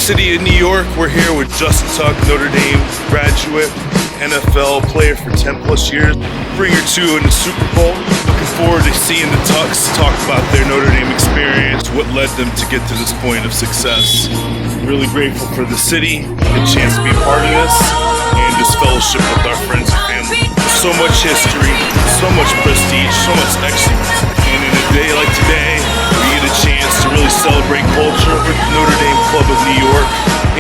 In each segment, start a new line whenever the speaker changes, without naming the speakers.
City of New York. We're here with Justin Tuck, Notre Dame graduate, NFL player for 10 plus years, bringer two in the Super Bowl. Looking forward to seeing the Tucks talk about their Notre Dame experience, what led them to get to this point of success. Really grateful for the city, the chance to be a part of this, and this fellowship with our friends and family. So much history, so much prestige, so much excellence. And in a day like today, we get a chance to really celebrate culture with Notre Dame Club of New York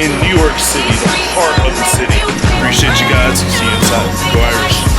in New York City, the heart of the city. Appreciate you guys. See you inside. Go Irish.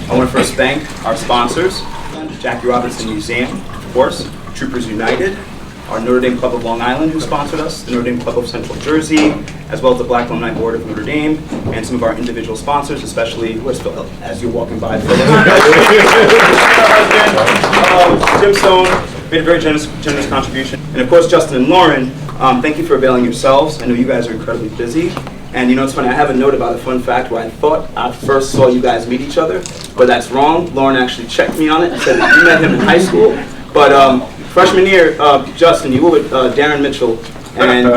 I want to first thank our sponsors, Jackie Robinson Museum, of course, Troopers United, our Notre Dame Club of Long Island who sponsored us, the Notre Dame Club of Central Jersey, as well as the Black Alumni Board of Notre Dame, and some of our individual sponsors, especially, where's Phil? As you're walking by, Phil. Jim Stone made a very generous contribution. And of course, Justin and Lauren, thank you for availing yourselves. I know you guys are incredibly busy. And you know, it's funny, I have a note about a fun fact where I thought I first saw you guys meet each other, but that's wrong. Lauren actually checked me on it and said that you met him in high school. But freshman year, Justin, you were with Darren Mitchell, and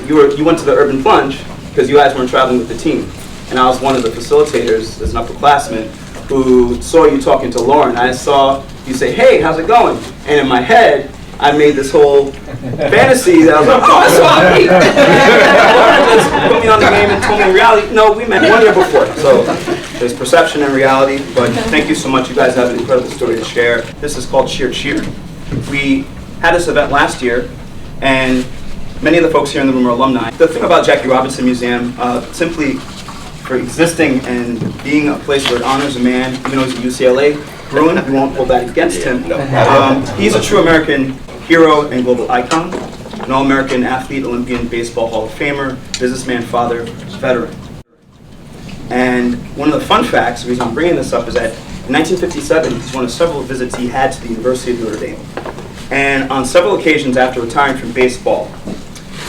you went to the Urban Plunge because you guys weren't traveling with the team. And I was one of the facilitators as an upperclassman who saw you talking to Lauren. I saw you say, "Hey, how's it going?" And in my head, I made this whole fantasy that I was like, "Oh, I saw me." Lauren just put me on the game and told me in reality, no, we met 1 year before. So there's perception and reality, but thank you so much. You guys have an incredible story to share. This is called Cheer Cheer. We had this event last year, and many of the folks here in the room are alumni. The thing about Jackie Robinson Museum, simply for existing and being a place where it honors a man, even though he's a UCLA Bruin, we won't hold that against him. He's a true American hero and global icon, an All-American athlete, Olympian, baseball Hall of Famer, businessman, father, veteran. And one of the fun facts, the reason I'm bringing this up, is that in 1957, this is one of several visits he had to the University of Notre Dame. And on several occasions after retiring from baseball,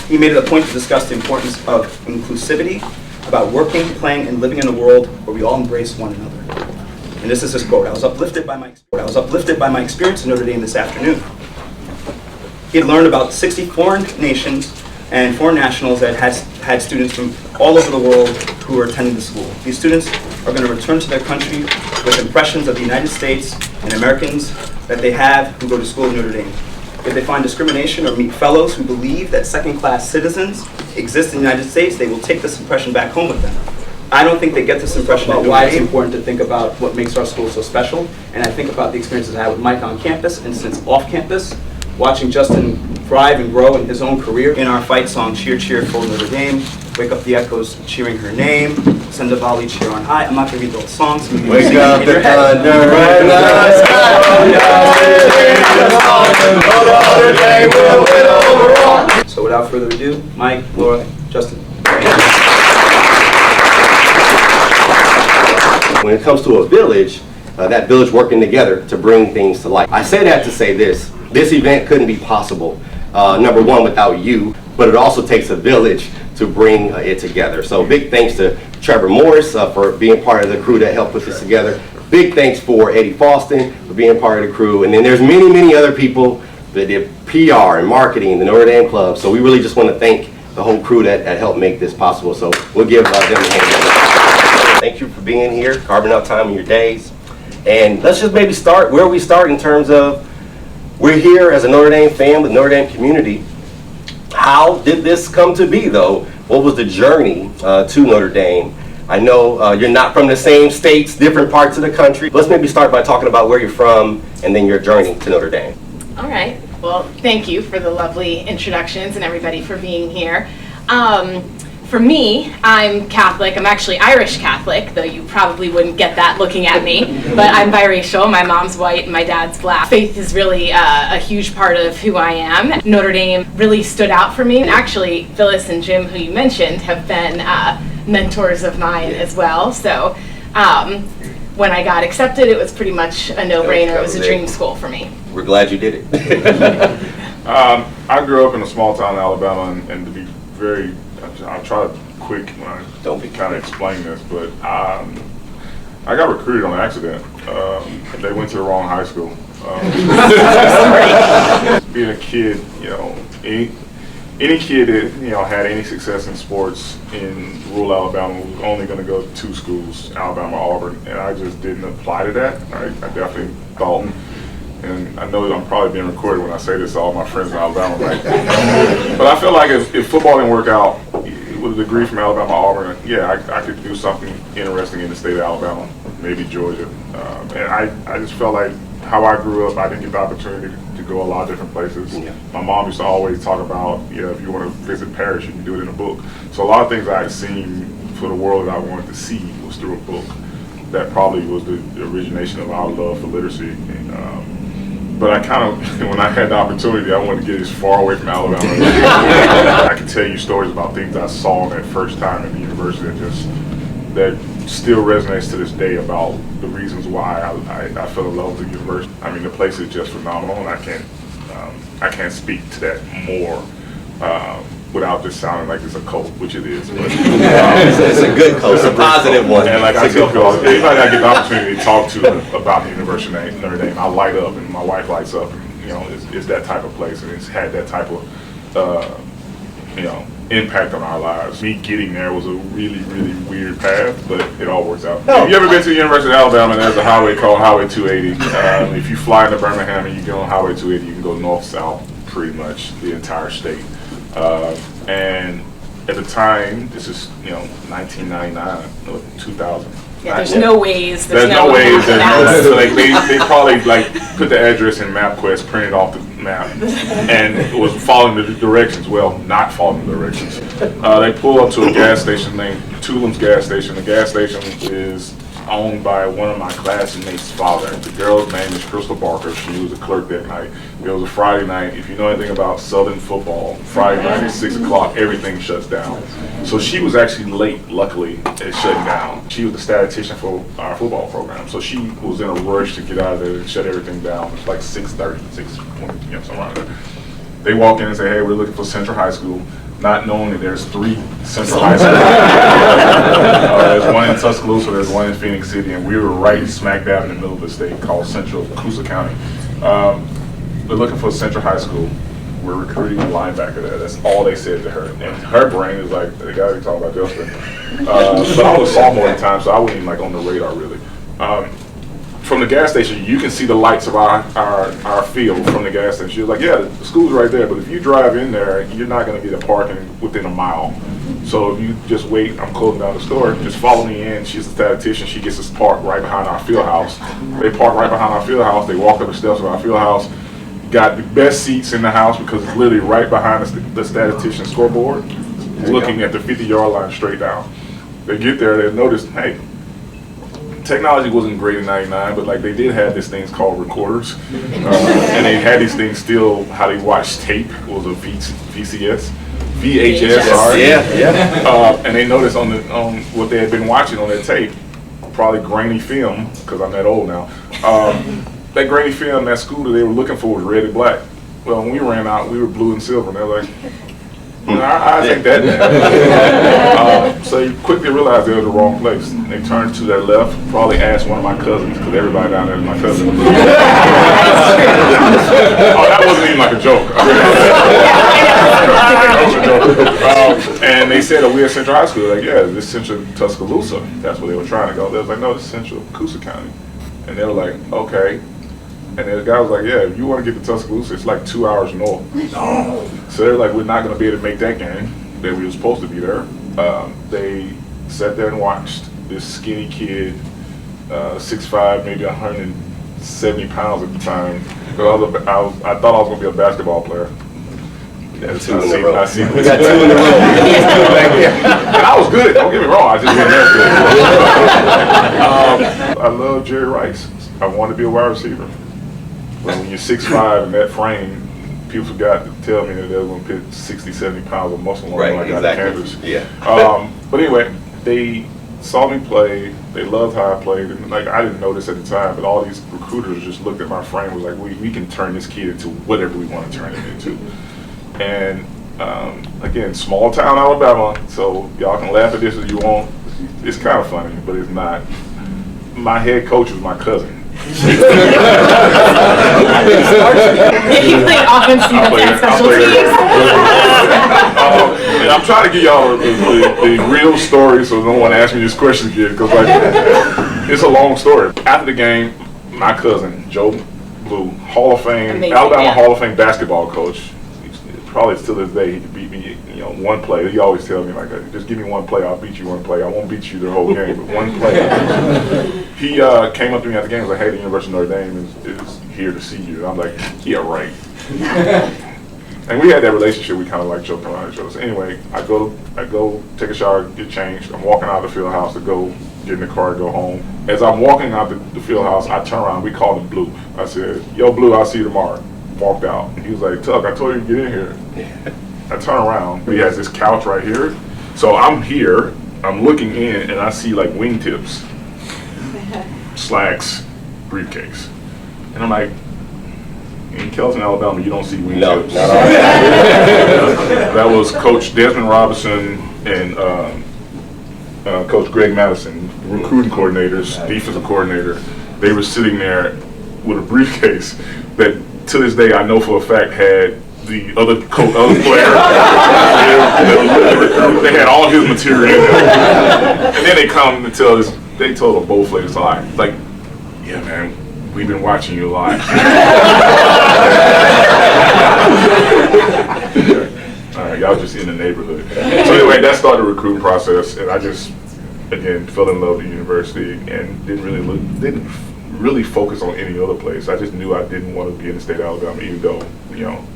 he made it a point to discuss the importance of inclusivity, about working, playing, and living in a world where we all embrace one another. And this is his quote: I was uplifted by my experience in Notre Dame this afternoon. He had learned about 60 foreign nations and foreign nationals that had students from all over the world who were attending the school. These students are going to return to their country with impressions of the United States and Americans that they have who go to school at Notre Dame. If they find discrimination or meet fellows who believe that second-class citizens exist in the United States, they will take this impression back home with them. I don't think they get this impression about why it's important to think about what makes our school so special. And I think about the experiences I had with Mike on campus and since off campus, watching Justin thrive and grow in his own career. In our fight song, Cheer, Cheer for Notre Dame, wake up the echoes cheering her name, send a volley cheer on high. I'm not going to read the whole song, so you can sing it in your head. So without further ado, Mike, Laura, Justin.
When it comes to a village, that village working together to bring things to life. I say that to say this event couldn't be possible, number one, without you, but it also takes a village to bring it together. So big thanks to Trevor Morris for being part of the crew that helped put this together. Big thanks for Eddie Faustin for being part of the crew. And then there's many, many other people that did PR and marketing, the Notre Dame Club. So we really just want to thank the whole crew that helped make this possible. So we'll give them a hand. Thank you for being here, carving out time in your days. And let's just maybe start where we start in terms of we're here as a Notre Dame fan with Notre Dame community. How did this come to be, though? What was the journey to Notre Dame? I know you're not from the same states, different parts of the country. Let's maybe start by talking about where you're from and then your journey to Notre Dame.
All right. Well, thank you for the lovely introductions and everybody for being here. For me, I'm Catholic. I'm actually Irish Catholic, though you probably wouldn't get that looking at me. But I'm biracial. My mom's white and my dad's black. Faith is really a huge part of who I am. Notre Dame really stood out for me. And actually, Phyllis and Jim, who you mentioned, have been mentors of mine as well. So when I got accepted, it was pretty much a no-brainer. It was a dream school for me.
We're glad you did it.
I grew up in a small town in Alabama, and to be very, I'll try to quick when I
Don't be
kind of explain this, but I got recruited on accident. They went to the wrong high school. Being a kid, you know, any kid that had any success in sports in rural Alabama was only going to go to two schools, Alabama, Auburn, and I just didn't apply to that. I definitely thought, and I know I'm probably being recorded when I say this to all my friends in Alabama, right? But I feel like if football didn't work out with a degree from Alabama, Auburn, yeah, I could do something interesting in the state of Alabama, maybe Georgia. And I just felt like how I grew up, I didn't get the opportunity to go a lot of different places. Yeah. My mom used to always talk about, if you want to visit Paris, you can do it in a book. So a lot of things I had seen for the world that I wanted to see was through a book. That probably was the origination of our love for literacy. But I kind of, when I had the opportunity, I wanted to get as far away from Alabama. I can tell you stories about things I saw that first time at the university that still resonates to this day about the reasons why I fell in love with the university. I mean, the place is just phenomenal, and I can't speak to that more without just sounding like it's a cult, which it is. But,
it's a good cult, it's a positive one.
And like I tell people, anybody I get the opportunity to talk to about the University of Notre Dame, I light up, and my wife lights up. And, it's that type of place, and it's had that type of impact on our lives. Me getting there was a really, really weird path, but it all works out. Have you ever been to the University of Alabama? And there's a highway called Highway 280. If you fly into Birmingham and you get on Highway 280, you can go north-south pretty much the entire state. And at the time, this is 1999 or 2000.
Yeah, there's no ways.
There's no ways. So they probably put the address in MapQuest, printed off the map, and it was following the directions. Well, not following the directions. They pull up to a gas station named Tulam's Gas Station. The gas station is owned by one of my classmates' father. The girl's name is Crystal Barker. She was a clerk that night. It was a Friday night. If you know anything about Southern football, Friday night at 6 o'clock, everything shuts down. So she was actually late, luckily, at shutting down. She was the statistician for our football program. So she was in a rush to get out of there and shut everything down. It's like 6:30, 6:20, something around there. They walk in and say, hey, we're looking for Central High School, not knowing that there's 3 Central High Schools. There's one in Tuscaloosa, there's one in Phoenix City, and we were right smack dab in the middle of the state called Central Coosa County. We're looking for Central High School. We're recruiting a linebacker there. That's all they said to her. And her brain is like, the guy we talking about Justin. But I was sophomore at the time, so I wasn't even on the radar really. From the gas station, you can see the lights of our field from the gas station. She was like, yeah, the school's right there, but if you drive in there, you're not going to get a parking within a mile. So if you just wait, I'm closing down the store, just follow me in. She's a statistician. She gets us parked right behind our field house. They park right behind our field house. They walk up the steps of our field house. got the best seats in the house because it's literally right behind the statistician scoreboard, looking at the 50-yard line straight down. They get there, they notice, hey, technology wasn't great in '99, but like they did have these things called recorders, and they had these things still. How they watched tape was a VHS, sorry.
Yeah.
And they noticed on what they had been watching on that tape, probably grainy film, because I'm that old now. That grainy film, that scooter they were looking for was red and black. Well, when we ran out, we were blue and silver, and they were like, I think that. So you quickly realized they were in the wrong place. They turned to their left, probably asked one of my cousins, because everybody down there is my cousin. That wasn't even like a joke. And they said, we're at Central High School. Like, yeah, this is Central Tuscaloosa. That's where they were trying to go. They was like, no, this is Central Coosa County. And they were like, okay. And then the guy was like, yeah, if you want to get to Tuscaloosa, it's like 2 hours north. So they're like, we're not going to be able to make that game that we were supposed to be there. They sat there and watched this skinny kid, 6'5", maybe 170 pounds at the time. I thought I was going to be a basketball player.
We got 2 in a row.
And I was good, don't get me wrong, I just wasn't that good. I love Jerry Rice. I wanted to be a wide receiver. But when you're 6'5" in that frame, people forgot to tell me that they were going to put 60, 70 pounds of muscle on me when I got to Kansas.
Yeah.
But anyway, they saw me play. They loved how I played. And like I didn't know this at the time, but all these recruiters just looked at my frame and was like, we can turn this kid into whatever we want to turn him into. And again, small town Alabama, so y'all can laugh at this as you want. It's kind of funny, but it's not. My head coach was my cousin.
He played offense, defense, and special teams.
And I'm trying to give y'all the real story so no one asks me this question again, because like, it's a long story. After the game, my cousin, Joe Blue, Hall of Fame,
amazing,
Alabama Hall of Fame basketball coach, probably to this day he could beat me, one play. He always tells me like, just give me one play, I'll beat you one play. I won't beat you the whole game, but one play. He came up to me at the game and was like, hey, the University of Notre Dame is here to see you. And I'm like, yeah, right. And we had that relationship, we kind of like joking around each other. So anyway, I go take a shower, get changed. I'm walking out of the field house to go get in the car to go home. As I'm walking out the field house, I turn around, we called him Blue. I said, yo, Blue, I'll see you tomorrow. Walked out. He was like, Tuck, I told you to get in here. I turn around, he has this couch right here. So I'm here, I'm looking in, and I see like wingtips, slacks, briefcase. And I'm like, in Kelton, Alabama, you don't see wingtips.
No, not all.
That was Coach Desmond Robinson and Coach Greg Madison, recruiting coordinators, defensive coordinator. They were sitting there with a briefcase that to this day I know for a fact had the other player. They had all his material in there. And then they come and tell us, they told them bold-faced lie. Like, yeah, man, we've been watching you live. All right, y'all just in the neighborhood. So anyway, that started the recruiting process, and I just, again, fell in love with the university and didn't really focus on any other place. I just knew I didn't want to be in the state of Alabama, even though,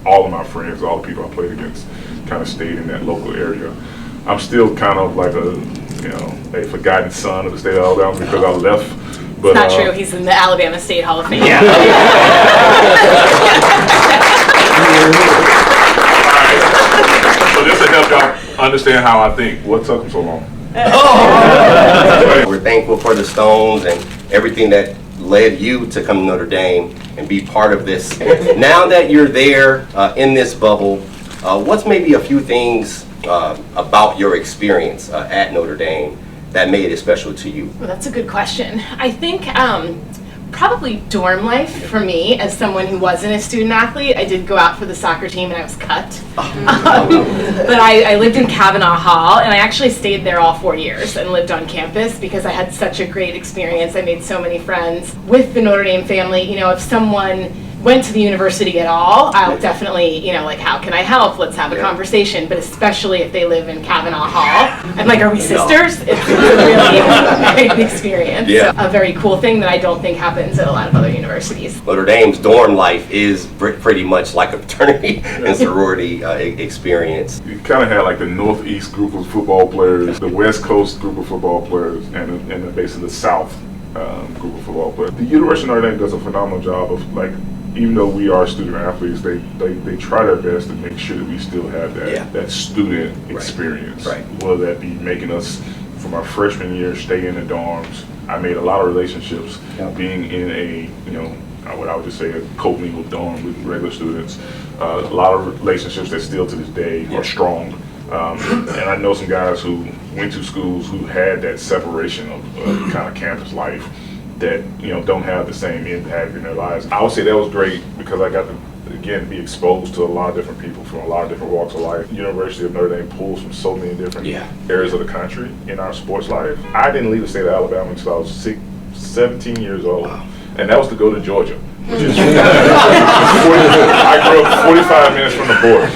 all of my friends, all the people I played against kind of stayed in that local area. I'm still kind of like a forgotten son of the state of Alabama because I left. But,
It's not true. He's in the Alabama State Hall of Fame.
Yeah. So just to help y'all understand how I think, what took them so long?
We're thankful for the Stones and everything that led you to come to Notre Dame and be part of this. Now that you're there in this bubble, what's maybe a few things about your experience at Notre Dame that made it special to you?
Well, that's a good question. I think probably dorm life for me, as someone who wasn't a student athlete. I did go out for the soccer team and I was cut. But I lived in Kavanaugh Hall, and I actually stayed there all 4 years and lived on campus because I had such a great experience. I made so many friends with the Notre Dame family. If someone went to the university at all, I'll definitely, you know, like, how can I help? Let's have a conversation. But especially if they live in Kavanaugh Hall, I'm like, are we sisters? It's a really great experience.
Yeah.
A very cool thing that I don't think happens at a lot of other universities.
Notre Dame's dorm life is pretty much like a fraternity and sorority experience.
You kind of had like the Northeast group of football players, the West Coast group of football players, and basically the South group of football players. The University of Notre Dame does a phenomenal job of, like, even though we are student athletes, they try their best to make sure that we still have that student experience.
Right.
Whether that be making us, from our freshman year, stay in the dorms. I made a lot of relationships being in a, you know, what I would just say a co-mingled dorm with regular students. A lot of relationships that still to this day are strong. And I know some guys who went to schools who had that separation of kind of campus life that, you know, don't have the same impact in their lives. I would say that was great because I got to, again, be exposed to a lot of different people from a lot of different walks of life. University of Notre Dame pulls from so many different areas of the country in our sports life. I didn't leave the state of Alabama until I was 17 years old. Wow. And that was to go to Georgia. Which is, I grew up 45 minutes from the border.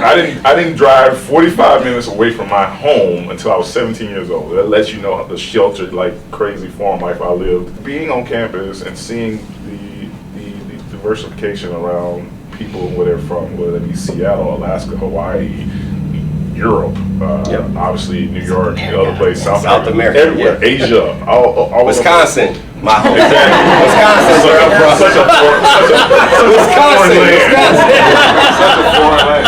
I didn't drive 45 minutes away from my home until I was 17 years old. That lets you know the sheltered, like, crazy farm life I lived. Being on campus and seeing the diversification around people where they're from, whether it be Seattle, Alaska, Hawaii, Europe, obviously New York, the other place, South America, everywhere, Asia, all
Wisconsin. My home.
Exactly. Such a foreign land.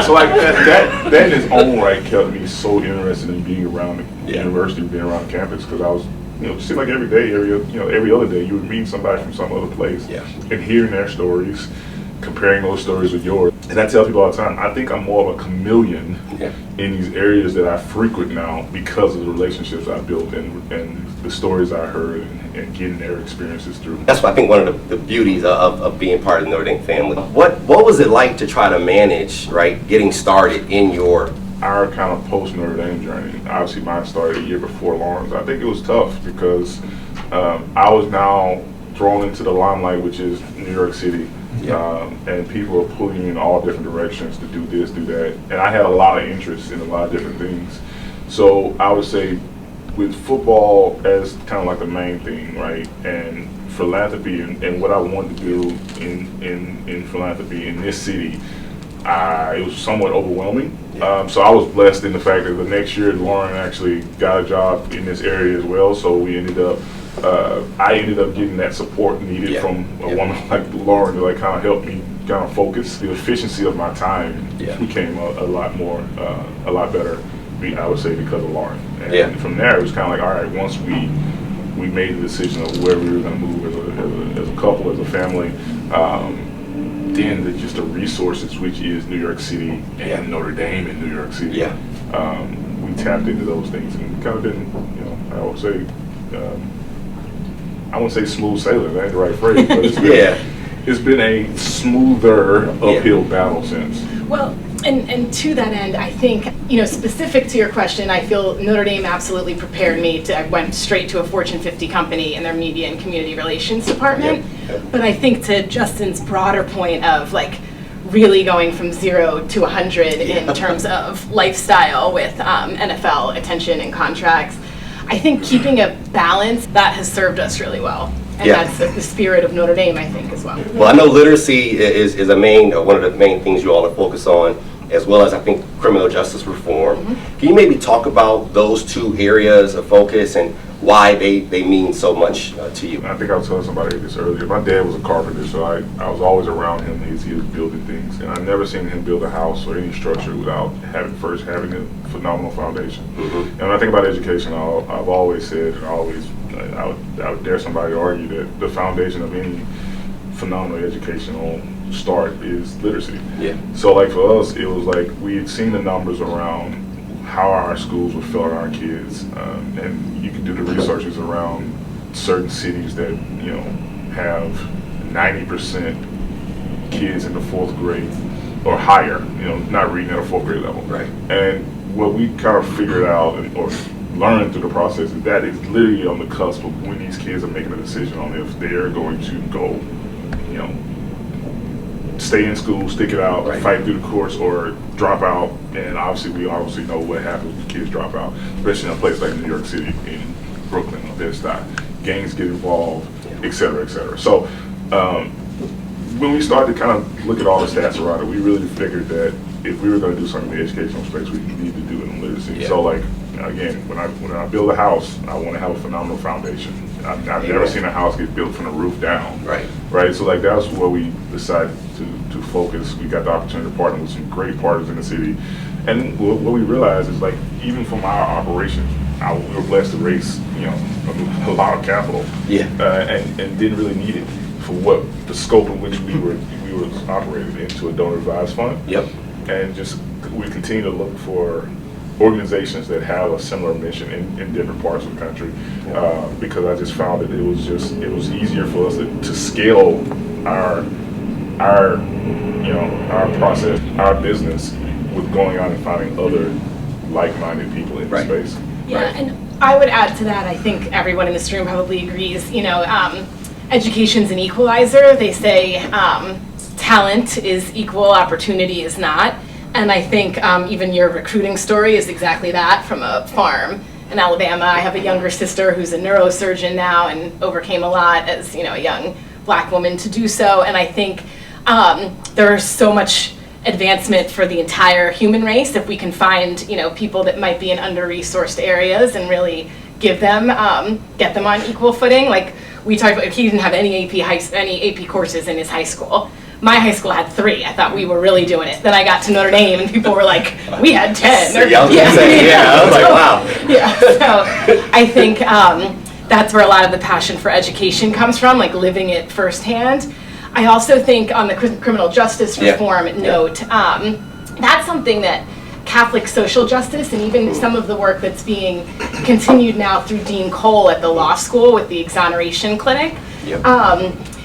So, like, that in its own right kept me so interested in being around the university, being around campus, because I was, you know, it seemed like every day, every other day, you would meet somebody from some other place and hearing their stories, comparing those stories with yours. And I tell people all the time, I think I'm more of a chameleon in these areas that I frequent now because of the relationships I built and the stories I heard and getting their experiences through.
That's what I think one of the beauties of being part of the Notre Dame family. What was it like to try to manage, right, getting started in
our kind of post Notre Dame journey? Obviously mine started a year before Lauren's. I think it was tough because I was now thrown into the limelight, which is New York City. And people are pulling me in all different directions to do this, do that. And I had a lot of interest in a lot of different things. So I would say with football as kind of like the main thing, right? And philanthropy and what I wanted to do in philanthropy in this city, it was somewhat overwhelming. So I was blessed in the fact that the next year Lauran actually got a job in this area as well. So we ended up I ended up getting that support needed from a woman like Lauran to, like, kind of help me kind of focus. The efficiency of my time became a lot better, I would say, because of Lauran. And from there, it was kind of like, all right, once we made the decision of where we were going to move as a couple, as a family, then just the resources, which is New York City and Notre Dame in New York City, we tapped into those things and kind of been, you know, I would say, I wouldn't say smooth sailing, that ain't the right phrase, but it's been a smoother uphill battle since.
Well, and to that end, I think, you know, specific to your question, I feel Notre Dame absolutely prepared me I went straight to a Fortune 50 company in their media and community relations department. But I think to Justin's broader point of, like, really going from 0 to 100 in terms of lifestyle with NFL attention and contracts, I think keeping a balance, that has served us really well. And that's the spirit of Notre Dame, I think, as well.
Well, I know literacy is one of the main things you all are focused on, as well as, I think, criminal justice reform. Can you maybe talk about those two areas of focus and why they mean so much to you?
I think I was telling somebody this earlier. My dad was a carpenter, so I was always around him as he was building things. And I never seen him build a house or any structure without first having a phenomenal foundation. And when I think about education, I've always said, and I would dare somebody to argue that the foundation of any phenomenal educational start is literacy. So, like, for us, it was like we had seen the numbers around how our schools were filling our kids, and you can do the researches around certain cities that, you know, have 90% kids in the 4th grade or higher, you know, not reading at a 4th grade level. And what we kind of figured out or learned through the process is that it's literally on the cusp of when these kids are making a decision on if they're going to go, you know, stay in school, stick it out,
Right.
fight through the course, or drop out. And obviously, we obviously know what happens when kids drop out, especially in a place like New York City, in Brooklyn, or Bed-Stuy. Gangs get involved, et cetera, et cetera. So when we started to kind of look at all the stats around it, we really figured that if we were going to do something in the educational space, we need to do it in literacy.
Yeah.
So like, again, when I build a house, I want to have a phenomenal foundation. I've never seen a house get built from the roof down.
Right.
Right. So like that's where we decided to focus. We got the opportunity to partner with some great partners in the city, and what we realized is like even from our operations, we were blessed to raise a lot of capital.
Yeah.
And didn't really need it for what the scope in which we were operating into a donor advised fund.
Yep.
And just we continue to look for organizations that have a similar mission in different parts of the country, because I just found that it was easier for us to scale our process, our business, with going out and finding other like-minded people in the
Right.
space.
Yeah,
Right.
and I would add to that, I think everyone in this room probably agrees, education's an equalizer. They say talent is equal, opportunity is not. And I think even your recruiting story is exactly that, from a farm in Alabama. I have a younger sister who's a neurosurgeon now and overcame a lot as a young Black woman to do so. And I think there's so much advancement for the entire human race if we can find people that might be in under-resourced areas and really give them get them on equal footing. Like we talked about, he didn't have any AP courses in his high school. My high school had 3. I thought we were really doing it. Then I got to Notre Dame and people were like, we had 10.
I was like, wow.
Yeah, so I think that's where a lot of the passion for education comes from, like living it firsthand. I also think on the criminal justice reform note, that's something that Catholic social justice and even some of the work that's being continued now through Dean Cole at the law school with the exoneration clinic.
Yep.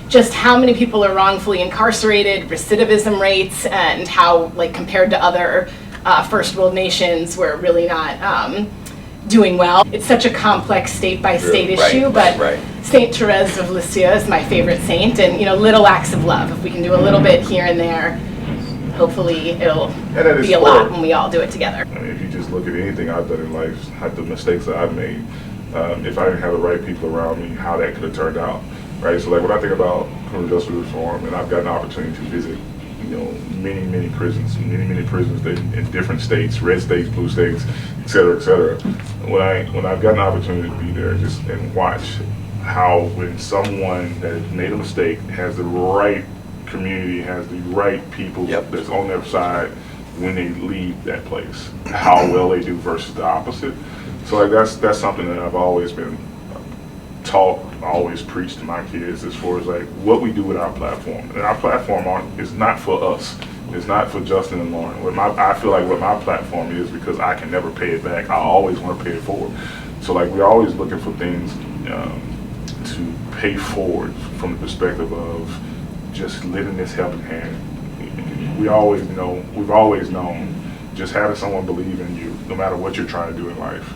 Just how many people are wrongfully incarcerated, recidivism rates, and how, like, compared to other first world nations, we're really not doing well. It's such a complex state-by-state issue, but Saint Therese of Lisieux is my favorite saint, and little acts of love. If we can do a little bit here and there, hopefully it'll be a lot when we all do it together.
I mean, if you just look at anything I've done in life, like the mistakes that I've made, if I didn't have the right people around me, how that could have turned out. Right, so like when I think about criminal justice reform, and I've got an opportunity to visit, many prisons in different states, red states, blue states, et cetera, et cetera. When I've got an opportunity to be there, just and watch how when someone that has made a mistake has the right community, has the right people that's on their side when they leave that place, how well they do versus the opposite. So like that's something that I've always been taught, always preach to my kids as far as like what we do with our platform. And our platform is not for us. It's not for Justin and Lauran. I feel like what my platform is, because I can never pay it back, I always want to pay it forward. So like we're always looking for things to pay forward from the perspective of just living this helping hand. We've always known just having someone believe in you, no matter what you're trying to do in life,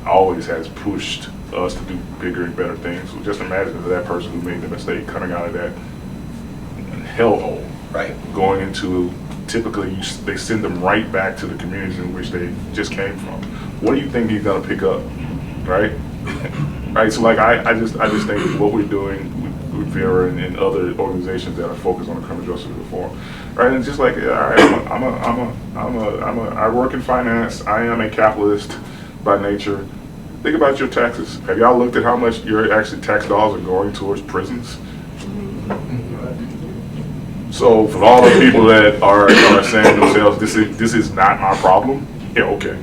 always has pushed us to do bigger and better things. So just imagine if that person who made the mistake coming out of that hellhole, going into, typically they send them right back to the communities in which they just came from. What do you think he's gonna pick up, right? Right. So like I just think what we're doing with Vera and other organizations that are focused on the criminal justice reform, right? And just like I work in finance. I am a capitalist by nature. Think about your taxes. Have y'all looked at how much your actually tax dollars are going towards prisons? So for all the people that are saying to themselves, this is not my problem, yeah, okay.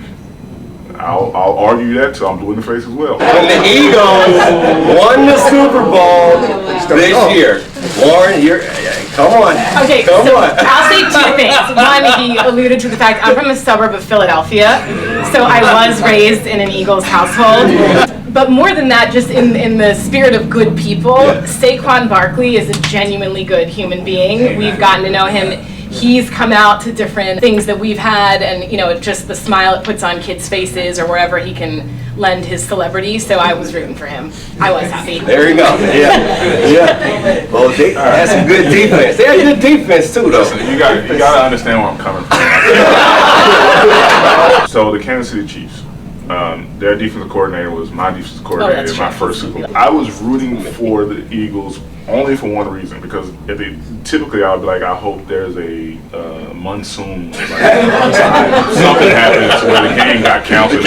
I'll argue that till I'm blue in the face as well.
When the Eagles won the Super Bowl this year, Lauran, come on.
Okay, I'll say 2 things. One, he alluded to the fact I'm from a suburb of Philadelphia, so I was raised in an Eagles household. But more than that, just in the spirit of good people, Saquon Barkley is a genuinely good human being. We've gotten to know him. he's come out to different things that we've had, and just the smile it puts on kids' faces or wherever he can lend his celebrity. So I was rooting for him. I was happy.
There you go. Yeah. Well, they had some good defense. They had good defense too, though.
Listen, you got to understand where I'm coming from. So the Kansas City Chiefs, their defensive coordinator was my defensive coordinator in my first Super Bowl. I was rooting for the Eagles only for one reason, because typically I would be like, I hope there's a monsoon, like, something happens where the game got canceled.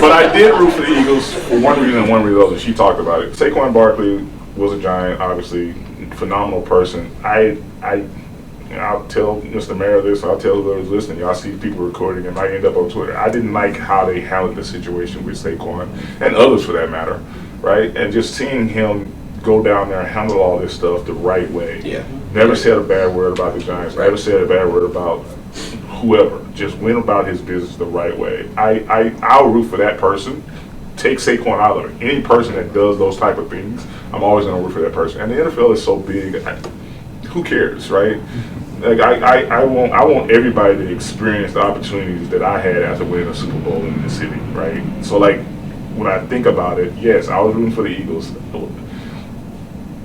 But I did root for the Eagles for one reason and one reason, and she talked about it. Saquon Barkley was a Giant, obviously, phenomenal person. I'll tell Mr. Mayor this, I'll tell whoever's listening, y'all see people recording and might end up on Twitter. I didn't like how they handled the situation with Saquon, and others for that matter, right? And just seeing him go down there and handle all this stuff the right way.
Yeah.
Never said a bad word about the Giants, never said a bad word about whoever. Just went about his business the right way. I'll root for that person. Take Saquon out of it. Any person that does those type of things, I'm always going to root for that person. And the NFL is so big, who cares, right? Like I want everybody to experience the opportunities that I had after winning a Super Bowl in the city, right? So like when I think about it, yes, I was rooting for the Eagles.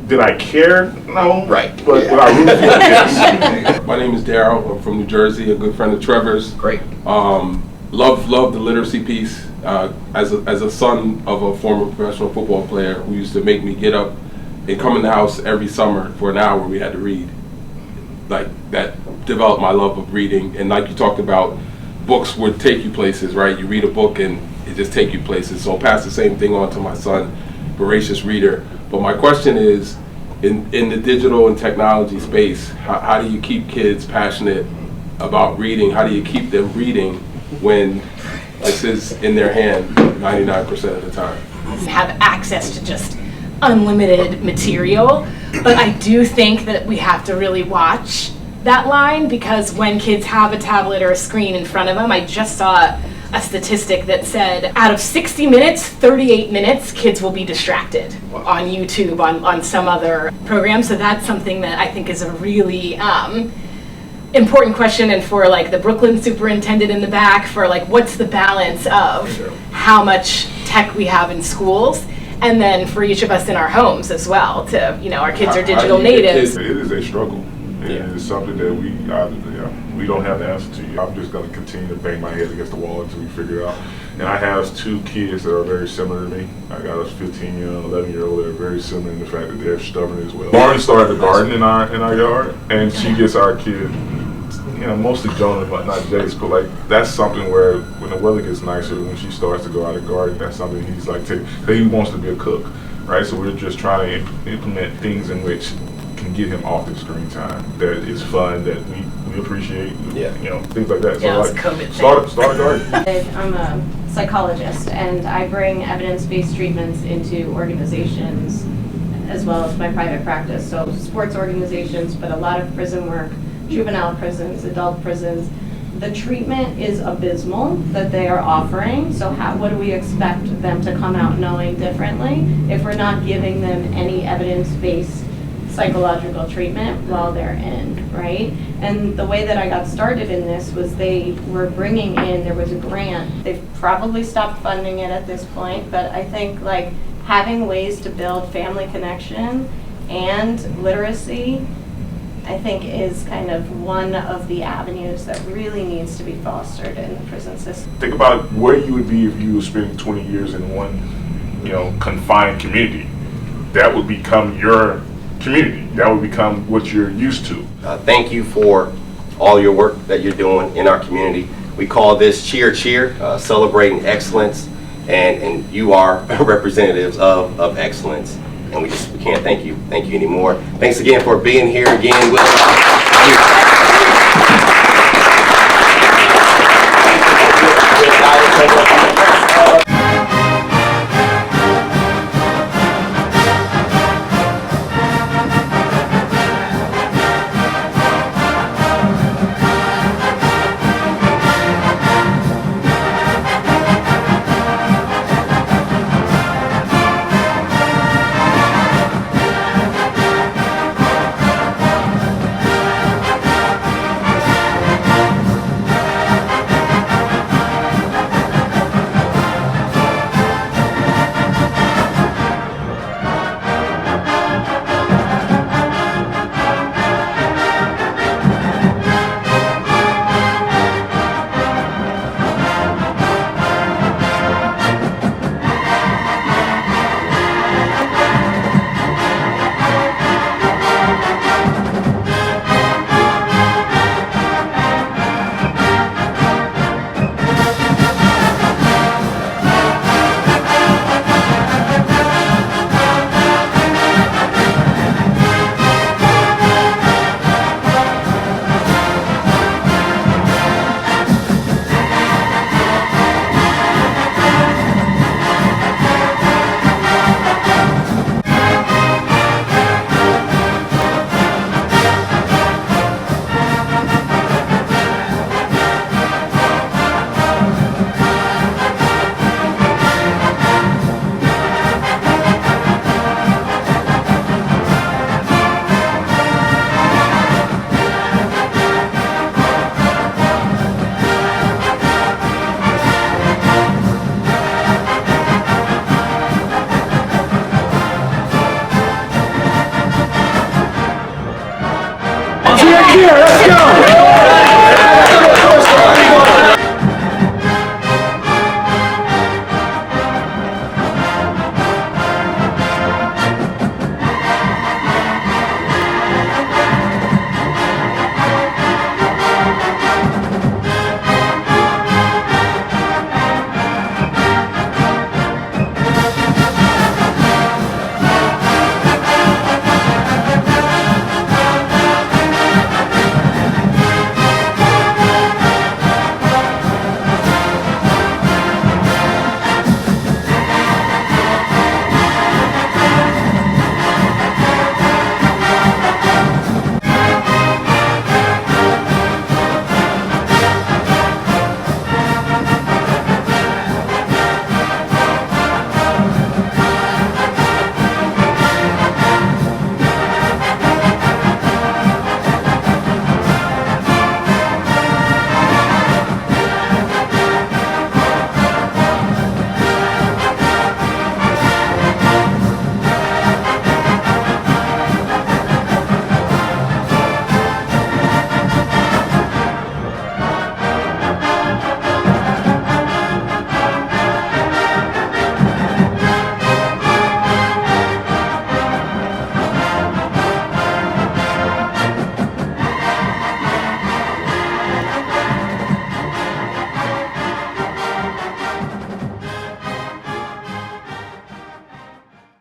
Did I care? No.
Right.
But
Yeah.
when I rooted for yes.
My name is Daryl. I'm from New Jersey, a good friend of Trevor's.
Great.
Love the literacy piece. As a son of a former professional football player who used to make me get up and come in the house every summer for an hour, we had to read. Like, that developed my love of reading. And like you talked about, books would take you places, right? You read a book and it just take you places. So I'll pass the same thing on to my son, voracious reader. But my question is, in the digital and technology space, how do you keep kids passionate about reading? How do you keep them reading when this is in their hand 99% of the time?
Have access to just unlimited material, but I do think that we have to really watch that line, because when kids have a tablet or a screen in front of them, I just saw a statistic that said out of 60 minutes, 38 minutes, kids will be distracted on YouTube, on some other program. So that's something that I think is a really important question, and for like the Brooklyn superintendent in the back, for like what's the balance of how much tech we have in schools, and then for each of us in our homes as well, to, our kids are digital natives.
It is a struggle. And it's something that we don't have the answer to. I'm just going to continue to bang my head against the wall until we figure it out. And I have two kids that are very similar to me. I got a 15-year-old, 11-year-old that are very similar in the fact that they're stubborn as well. Lauren started the garden in our yard, and she gets our kid, mostly Jonah, but not Jace, but like that's something where when the weather gets nicer, when she starts to go out and garden, that's something he's like, he wants to be a cook, right? So we're just trying to implement things in which can get him off the screen time that is fun, that we appreciate, things like that.
Yeah,
So
it's COVID
start a garden.
I'm a psychologist, and I bring evidence-based treatments into organizations as well as my private practice. So sports organizations, but a lot of prison work, juvenile prisons, adult prisons. The treatment is abysmal that they are offering, so what do we expect them to come out knowing differently if we're not giving them any evidence-based psychological treatment while they're in, right? And the way that I got started in this was they were bringing in, there was a grant. They've probably stopped funding it at this point, but I think like having ways to build family connection and literacy, I think is kind of one of the avenues that really needs to be fostered in the prison system.
Think about where you would be if you were spending 20 years in one, confined community. That would become your community. That would become what you're used to.
Thank you for all your work that you're doing in our community. We call this Cheer Cheer, celebrating excellence, and you are representatives of excellence. And we can't thank you anymore. Thanks again for being here again with us.
here. Let's go.